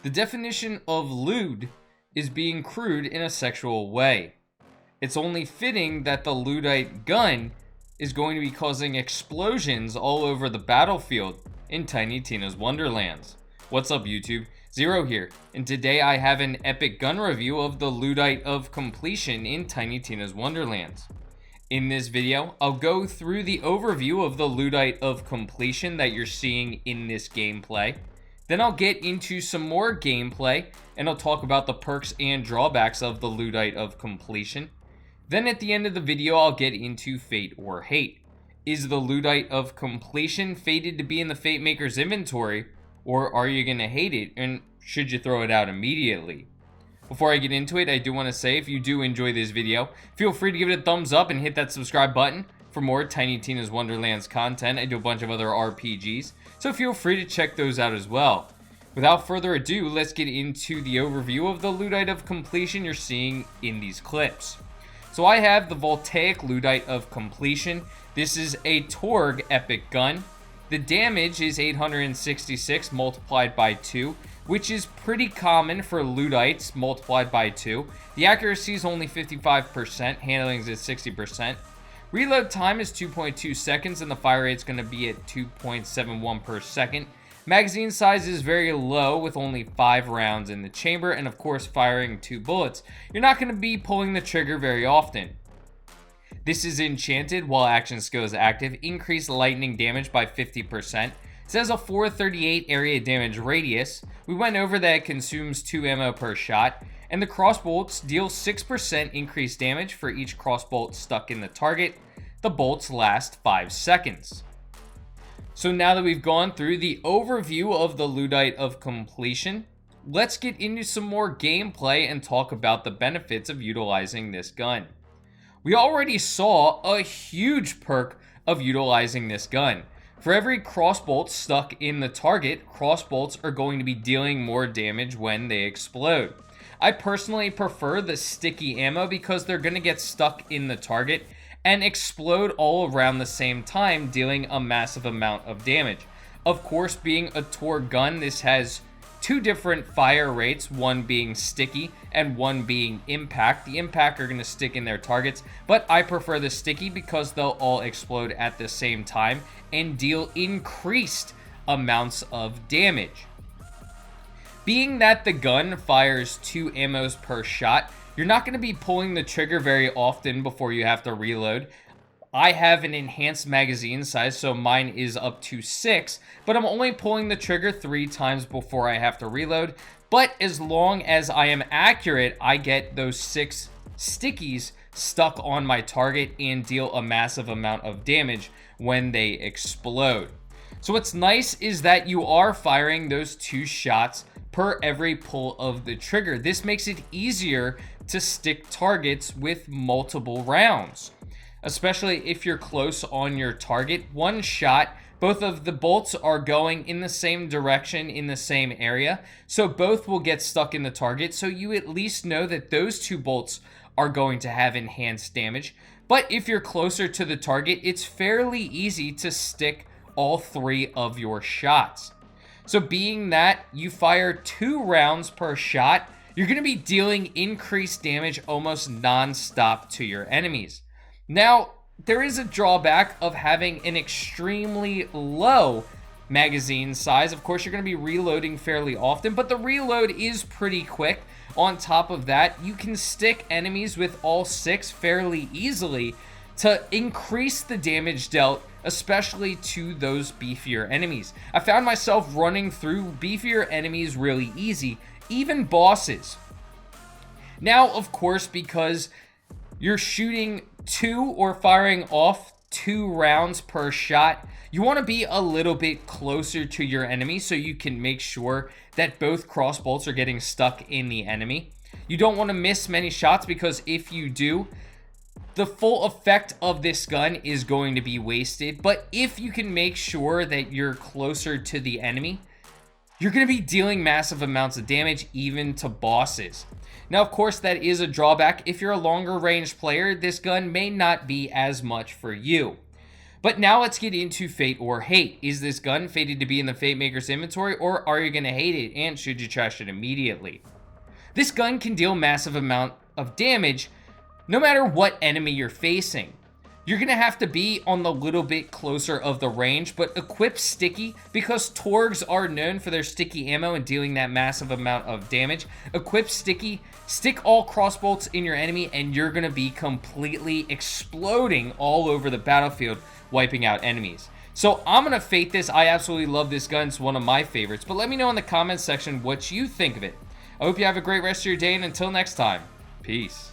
The definition of lewd is being crude in a sexual way. It's only fitting that the Lewdite gun is going to be causing explosions all over the battlefield in Tiny Tina's Wonderlands. What's up, YouTube? Zero here, and today I have an epic gun review of the Lewdite of Completion in Tiny Tina's Wonderlands. In this video, I'll go through the overview of the Lewdite of Completion that you're seeing in this gameplay. Then I'll get into some more gameplay, and I'll talk about the perks and drawbacks of the Lewdite of Completion. Then at the end of the video, I'll get into Fate or Hate. Is the Lewdite of Completion fated to be in the Fate Maker's inventory, or are you going to hate it, and should you throw it out immediately? Before I get into it, I do want to say, if you do enjoy this video, feel free to give it a thumbs up and hit that subscribe button for more Tiny Tina's Wonderlands content. I do a bunch of other RPGs, so feel free to check those out as well. Without further ado, let's get into the overview of the Lewdite of Completion you're seeing in these clips. So I have the Voltaic Lewdite of Completion. This is a Torgue epic gun. The damage is 866 multiplied by 2, which is pretty common for Lewdites multiplied by 2. The accuracy is only 55%, handling is at 60%. Reload time is 2.2 seconds, and the fire rate is going to be at 2.71 per second. Magazine size is very low, with only 5 rounds in the chamber, and of course firing 2 bullets. You're not going to be pulling the trigger very often. This is enchanted while action skill is active. Increased lightning damage by 50%. It says a 438 area damage radius. We went over that it consumes 2 ammo per shot. And the crossbolts deal 6% increased damage for each crossbolt stuck in the target. The bolts last 5 seconds. So now that we've gone through the overview of the Lewdite of Completion, let's get into some more gameplay and talk about the benefits of utilizing this gun. We already saw a huge perk of utilizing this gun. For every crossbolt stuck in the target, crossbolts are going to be dealing more damage when they explode. I personally prefer the sticky ammo because they're going to get stuck in the target and explode all around the same time, dealing a massive amount of damage. Of course, being a Torgue gun, this has 2 different fire rates, one being sticky and one being impact. The impact are going to stick in their targets, but I prefer the sticky because they'll all explode at the same time and deal increased amounts of damage. Being that the gun fires 2 ammos per shot, you're not going to be pulling the trigger very often before you have to reload. I have an enhanced magazine size, so mine is up to 6, but I'm only pulling the trigger 3 times before I have to reload. But as long as I am accurate, I get those 6 stickies stuck on my target and deal a massive amount of damage when they explode. So what's nice is that you are firing those 2 shots per every pull of the trigger. This makes it easier to stick targets with multiple rounds, especially if you're close on your target. One shot, both of the bolts are going in the same direction in the same area, so both will get stuck in the target, so you at least know that those 2 bolts are going to have enhanced damage. But if you're closer to the target, it's fairly easy to stick all 3 of your shots. So being that you fire 2 rounds per shot, you're going to be dealing increased damage almost non-stop to your enemies. Now, there is a drawback of having an extremely low magazine size. Of course, you're going to be reloading fairly often, but the reload is pretty quick. On top of that, you can stick enemies with all 6 fairly easily to increase the damage dealt, especially to those beefier enemies. I found myself running through beefier enemies really easy, even bosses. Now, of course, because you're shooting 2 or firing off 2 rounds per shot, you want to be a little bit closer to your enemy so you can make sure that both crossbolts are getting stuck in the enemy. You don't want to miss many shots, because if you do, the full effect of this gun is going to be wasted. But if you can make sure that you're closer to the enemy, you're going to be dealing massive amounts of damage, even to bosses. Now, of course, that is a drawback. If you're a longer range player, this gun may not be as much for you. But now let's get into Fate or Hate. Is this gun fated to be in the Fate Maker's inventory, or are you going to hate it, and should you trash it immediately? This gun can deal massive amount of damage no matter what enemy you're facing. You're going to have to be on the little bit closer of the range, but equip Sticky, because Torgues are known for their sticky ammo and dealing that massive amount of damage. Equip Sticky, stick all crossbolts in your enemy, and you're going to be completely exploding all over the battlefield, wiping out enemies. So I'm going to Fate this. I absolutely love this gun. It's one of my favorites. But let me know in the comments section what you think of it. I hope you have a great rest of your day, and until next time, peace.